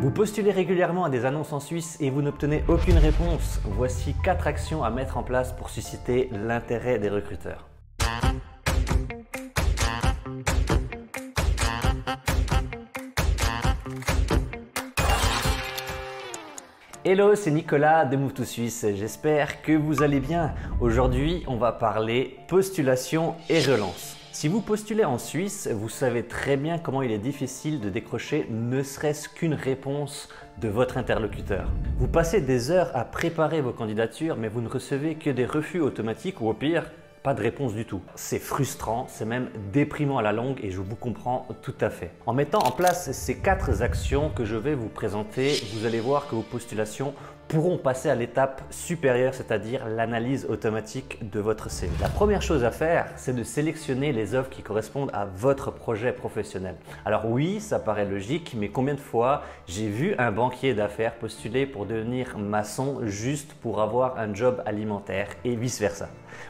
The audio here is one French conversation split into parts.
Vous postulez régulièrement à des annonces en Suisse et vous n'obtenez aucune réponse. Voici 4 actions à mettre en place pour susciter l'intérêt des recruteurs. Hello, c'est Nicolas de Move to Suisse. J'espère que vous allez bien. Aujourd'hui, on va parler postulation et relance. Si vous postulez en Suisse, vous savez très bien comment il est difficile de décrocher ne serait-ce qu'une réponse de votre interlocuteur. Vous passez des heures à préparer vos candidatures, mais vous ne recevez que des refus automatiques ou au pire, pas de réponse du tout. C'est frustrant, c'est même déprimant à la longue et je vous comprends tout à fait. En mettant en place ces 4 actions que je vais vous présenter, vous allez voir que vos postulations pourront passer à l'étape supérieure, c'est-à-dire l'analyse automatique de votre CV. La première chose à faire, c'est de sélectionner les offres qui correspondent à votre projet professionnel. Alors oui, ça paraît logique, mais combien de fois j'ai vu un banquier d'affaires postuler pour devenir maçon juste pour avoir un job alimentaire et vice-versa.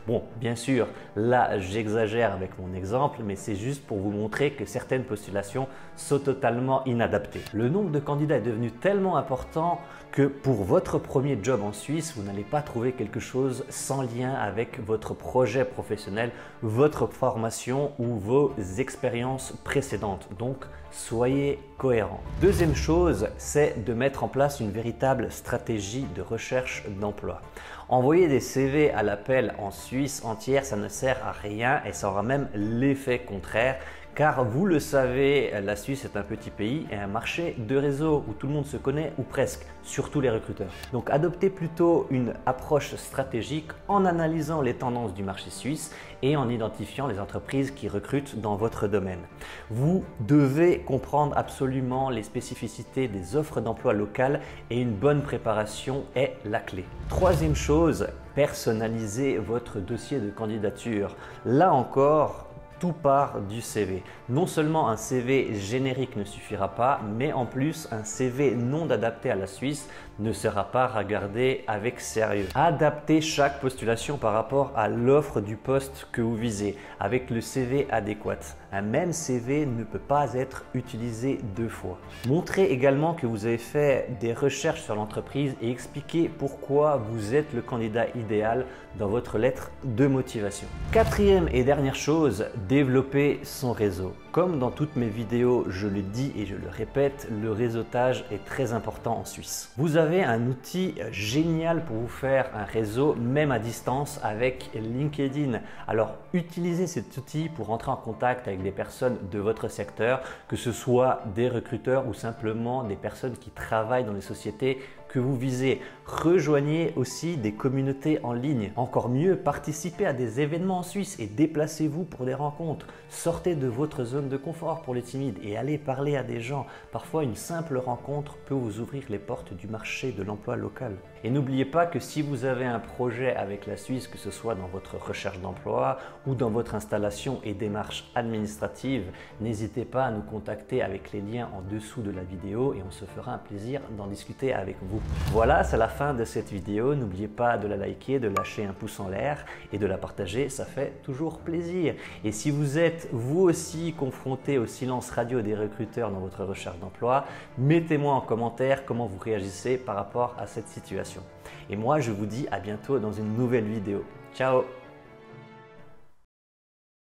Bon, bien sûr, là j'exagère avec mon exemple, mais c'est juste pour vous montrer que certaines postulations sont totalement inadaptées. Le nombre de candidats est devenu tellement important que pour votre premier job en Suisse, vous n'allez pas trouver quelque chose sans lien avec votre projet professionnel, votre formation ou vos expériences précédentes. Donc, soyez cohérents. Deuxième chose, c'est de mettre en place une véritable stratégie de recherche d'emploi. Envoyer des CV à l'appel en Suisse entière, ça ne sert à rien et ça aura même l'effet contraire. Car vous le savez, la Suisse est un petit pays et un marché de réseau où tout le monde se connaît ou presque, surtout les recruteurs. Donc adoptez plutôt une approche stratégique en analysant les tendances du marché suisse et en identifiant les entreprises qui recrutent dans votre domaine. Vous devez comprendre absolument les spécificités des offres d'emploi locales et une bonne préparation est la clé. Troisième chose, personnalisez votre dossier de candidature. Là encore, tout part du CV. Non seulement un CV générique ne suffira pas, mais en plus un CV non adapté à la Suisse ne sera pas regardé avec sérieux. Adaptez chaque postulation par rapport à l'offre du poste que vous visez avec le CV adéquat. Un même CV ne peut pas être utilisé 2 fois. Montrez également que vous avez fait des recherches sur l'entreprise et expliquez pourquoi vous êtes le candidat idéal dans votre lettre de motivation. Quatrième et dernière chose, développer son réseau. Comme dans toutes mes vidéos, je le dis et je le répète, le réseautage est très important en Suisse. Vous avez un outil génial pour vous faire un réseau, même à distance, avec LinkedIn. Alors, utilisez cet outil pour entrer en contact avec des personnes de votre secteur, que ce soit des recruteurs ou simplement des personnes qui travaillent dans les sociétés que vous visez. Rejoignez aussi des communautés en ligne. Encore mieux, participez à des événements en Suisse et déplacez-vous pour des rencontres. Sortez de votre zone de confort pour les timides et allez parler à des gens. Parfois, une simple rencontre peut vous ouvrir les portes du marché de l'emploi local. Et n'oubliez pas que si vous avez un projet avec la Suisse, que ce soit dans votre recherche d'emploi ou dans votre installation et démarche administrative, n'hésitez pas à nous contacter avec les liens en dessous de la vidéo et on se fera un plaisir d'en discuter avec vous. Voilà, c'est la fin de cette vidéo. N'oubliez pas de la liker, de lâcher un pouce en l'air et de la partager, ça fait toujours plaisir. Et si vous êtes vous aussi confronté au silence radio des recruteurs dans votre recherche d'emploi, mettez-moi en commentaire comment vous réagissez par rapport à cette situation. Et moi, je vous dis à bientôt dans une nouvelle vidéo. Ciao!